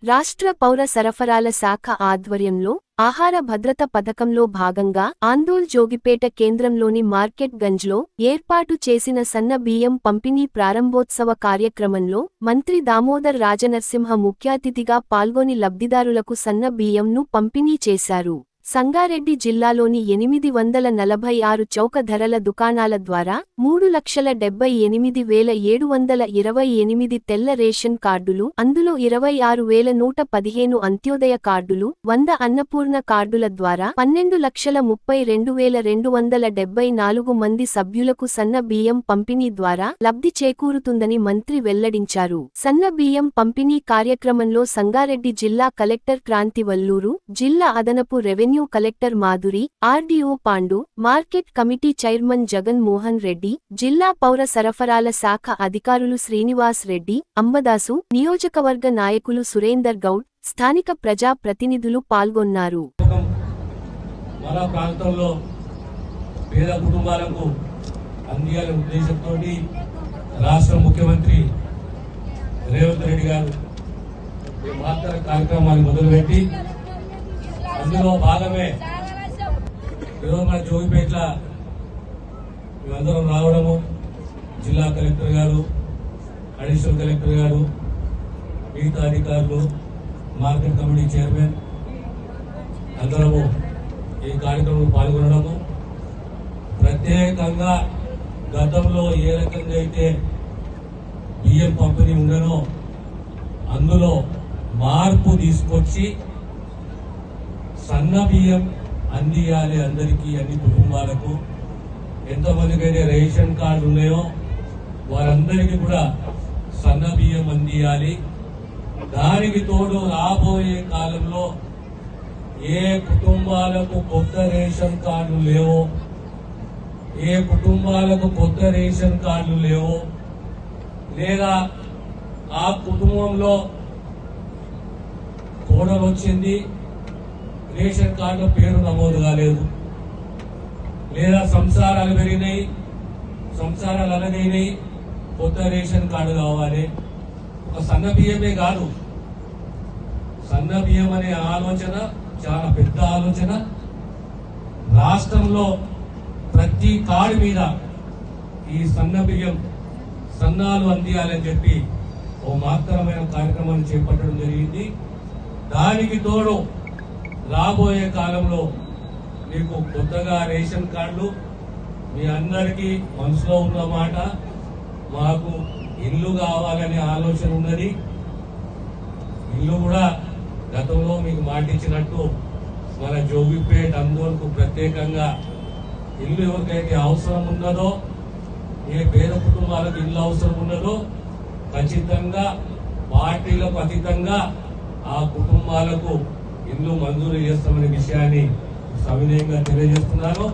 రాష్ట్ర పౌర సరఫరాల శాఖ ఆధ్వర్యంలో ఆహార భద్రత పథకంలో భాగంగా ఆందోళ్ జోగిపేట కేంద్రంలోని మార్కెట్ గంజ్లో ఏర్పాటు చేసిన సన్న బియ్యం పంపిణీ ప్రారంభోత్సవ కార్యక్రమంలో మంత్రి దామోదర్ రాజనరసింహ ముఖ్యాతిథిగా పాల్గొని లబ్ధిదారులకు సన్న బియ్యంను పంపిణీ చేశారు. సంగారెడ్డి జిల్లాలోని 846 చౌక ధరల దుకాణాల ద్వారా 3,78,728 తెల్ల రేషన్ కార్డులు, అందులో 26,115 అంత్యోదయ కార్డులు, 100 అన్నపూర్ణ కార్డుల ద్వారా 12,32,274 మంది సభ్యులకు సన్న బియ్యం పంపిణీ ద్వారా లబ్ధి చేకూరుతుందని మంత్రి వెల్లడించారు. సన్న బియ్యం పంపిణీ కార్యక్రమంలో సంగారెడ్డి జిల్లా కలెక్టర్ క్రాంతివల్లూరు, జిల్లా అదనపు revenue collector Madhuri, RDO Pandu, market committee chairman Jagan Mohan Reddy, జిల్లా పౌర సరఫరాల శాఖ అధికారులు శ్రీనివాస్ రెడ్డి, అంబదాసు, నియోజకవర్గ నాయకులు సురేందర్ గౌడ్, స్థానిక ప్రజా ప్రతినిధులు పాల్గొన్నారు. మన ప్రాంతంలో పేద కుటుంబాలకు అందియాలనే ఉద్దేశంతో రాష్ట్ర ముఖ్యమంత్రి రేవంత్ రెడ్డి గారు ఈ మహత్తర కార్యక్రమాన్ని మొదలుపెట్టి అందులో భాగమే ఈరోజు మన జోగిపేట్ల మేమందరం రావడము, జిల్లా కలెక్టర్ గారు, అడిషనల్ కలెక్టర్ గారు, మిగతా అధికారులు, మార్కెట్ కమిటీ చైర్మన్ అందరము ఈ కార్యక్రమంలో పాల్గొనడము, ప్రత్యేకంగా గతంలో ఏ రకంగా అయితే బియ్యం పంపిణీ ఉండనో అందులో మార్పు తీసుకొచ్చి సన్న బియ్యం అందియాలి అందరికీ, అన్ని కుటుంబాలకు. ఎంతమందికి అయితే రేషన్ కార్డు ఉన్నాయో వారందరికీ కూడా సన్న బియ్యం అందియాలి. దానికి తోడు రాబోయే కాలంలో ఏ కుటుంబాలకు కొత్త రేషన్ కార్డులు లేవో, ఏ కుటుంబాలకు కొత్త రేషన్ కార్డులు లేవో, లేదా ఆ కుటుంబంలో కోడలు వచ్చింది, రేషన్ కార్డులో పేరు నమోదు కాలేదు, లేదా సంసారాలు పెరిగినాయి, సంసారాలు అలగైనాయి, కొత్త రేషన్ కార్డు కావాలి. ఒక సన్న బియ్యమే కాదు, సన్న బియ్యం అనే ఆలోచన చాలా పెద్ద ఆలోచన. రాష్ట్రంలో ప్రతి కార్డు మీద ఈ సన్న బియ్యం సన్నాలు అందియాలని చెప్పి ఓ మహత్తరమైన కార్యక్రమాన్ని చేపట్టడం జరిగింది. దానికి తోడు రాబోయే కాలంలో మీకు కొత్తగా రేషన్ కార్డులు, మీ అందరికీ మనసులో ఉన్న మాట, మాకు ఇల్లు కావాలనే ఆలోచన ఉన్నది. ఇల్లు కూడా గతంలో మీకు మాటిచ్చినట్టు మన జోగిపేట ఆందోళనకు ప్రత్యేకంగా ఇల్లు ఎవరికైతే అవసరం ఉన్నదో, ఏ పేద కుటుంబాలకు ఇల్లు అవసరం ఉన్నదో ఖచ్చితంగా పార్టీలకు అతీతంగా ఆ కుటుంబాలకు ఇల్లు మంజూరు చేస్తామనే విషయాన్ని సవినయంగా తెలియజేస్తున్నాను.